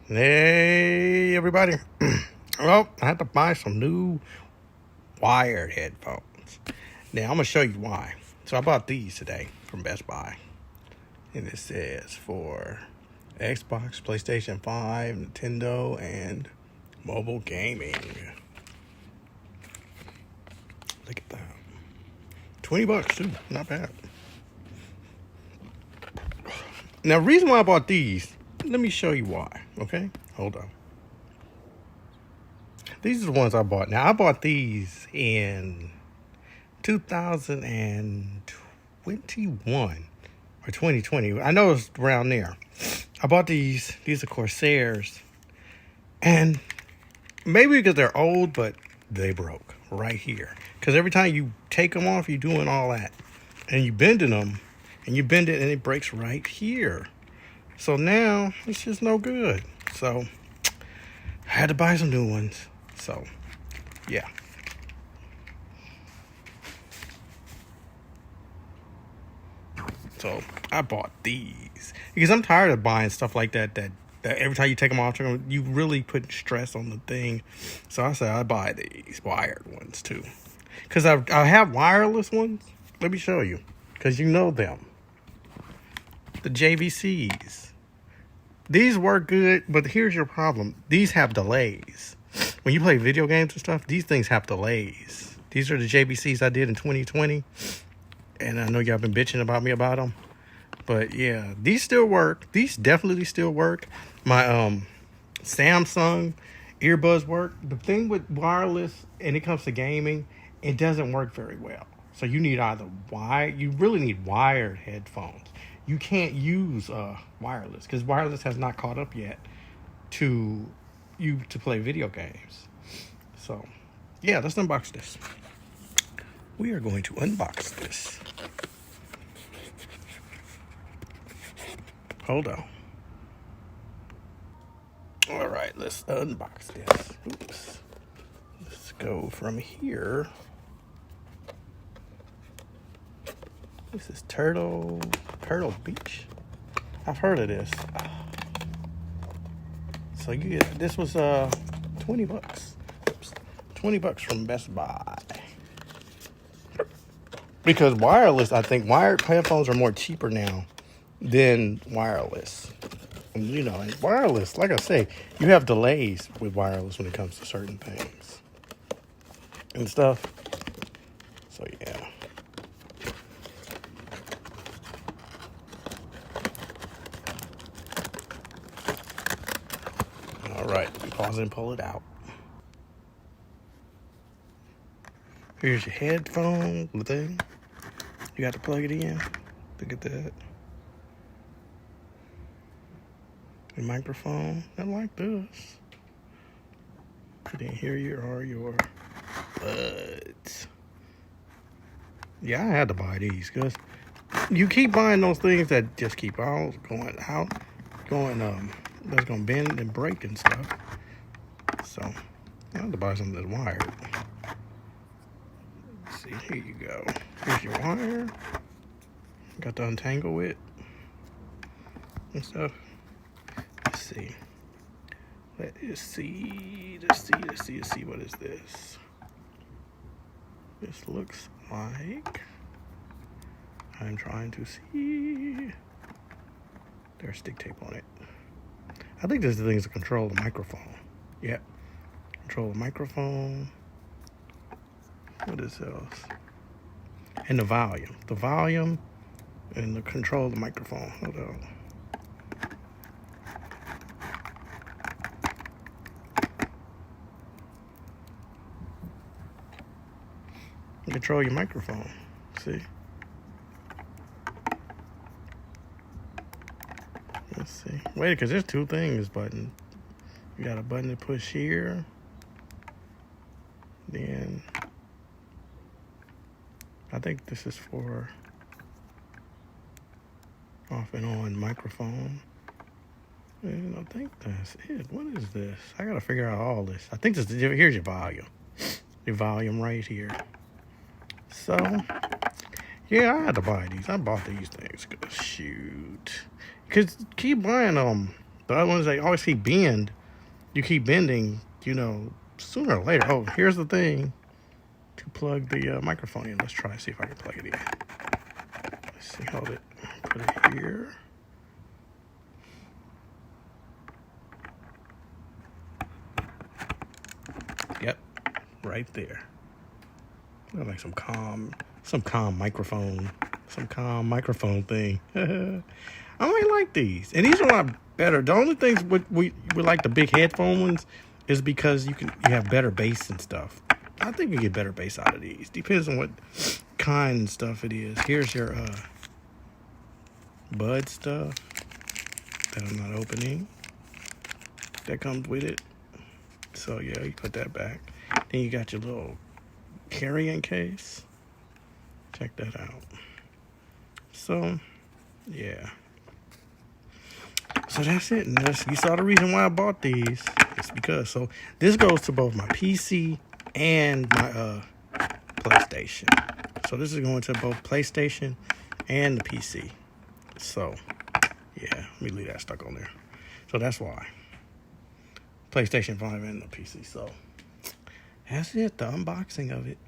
Hey, everybody. Well, I had to buy some new wired headphones. Now, I'm going to show you why. So, I bought these today from Best Buy. And it says for Xbox, PlayStation 5, Nintendo, and mobile gaming. Look at that. $20 too. Not bad. Now, the reason why I bought these, let me show you why. Okay? Hold on. These are the ones I bought. Now, I bought these in 2021 or 2020. I know it's around there. I bought these. These are Corsairs. And maybe because they're old, but they broke right here. Because every time you take them off, you're doing all that. And you bending them. And you bend it and it breaks right here. So now, it's just no good. So, I had to buy some new ones. So, yeah. So, I bought these. Because I'm tired of buying stuff like that every time you take them off, you really put stress on the thing. So, I said I'd buy these wired ones, too. Because I have wireless ones. Let me show you. Because you know them. The JVCs. These work good, but here's your problem. These have delays. When you play video games and stuff, these things have delays. These are the JVCs I did in 2020. And I know y'all been bitching about me about them. But yeah, these still work. These definitely still work. My Samsung earbuds work. The thing with wireless, and it comes to gaming, it doesn't work very well. So you need either you really need wired headphones. You can't use wireless because wireless has not caught up yet to play video games. So, yeah, let's unbox this. We are going to unbox this. Hold on. All right, let's unbox this. Oops. Let's go from here. This is Turtle Beach. I've heard of this. So this was $20. Oops. $20 from Best Buy. Because wireless, I think wired headphones are more cheaper now than wireless. You know, and wireless, like I say, you have delays with wireless when it comes to certain things and stuff. So yeah. All right, pause and pull it out. Here's your headphone thing. You got to plug it in. Look at that. Your microphone, not like this. You didn't hear your buds. Yeah, I had to buy these because you keep buying those things that just keep on going out, that's gonna bend and break and stuff. So I had to buy something that's wired. Let's see, here you go. Here's your wire. Got to untangle it and stuff. Let's see. Let's see. What is this? This looks like, I'm trying to see. There's stick tape on it. I think this thing is to control the microphone. Yep. Control the microphone. What is else? And the volume. The volume and the control of the microphone. Hold on. Control your microphone. See? Let's see. Wait, because there's two things button. You got a button to push here. Then I think this is for off and on microphone. And I think that's it. What is this? I gotta figure out all this. I think here's your volume. Your volume right here. So, yeah, I had to buy these. I bought these things. Shoot. Because keep buying The other ones, they always keep bend. You keep bending, you know, sooner or later. Oh, here's the thing to plug the microphone in. Let's try and see if I can plug it in. Let's see, hold it. Put it here. Yep, right there. Like some calm microphone thing. I might like these, and these are a lot better. The only things we like the big headphone ones is because you have better bass and stuff. I think you get better bass out of these. Depends on what kind of stuff it is. Here's your bud stuff that I'm not opening. That comes with it. So yeah, you put that back. Then you got your little carrying case. Check that out. So yeah. So that's it. And you saw the reason why I bought these. It's because this goes to both my PC and my PlayStation. So this is going to both PlayStation and the PC. So yeah, let me leave that stuck on there. So that's why. PlayStation 5 and the PC. So that's it, the unboxing of it.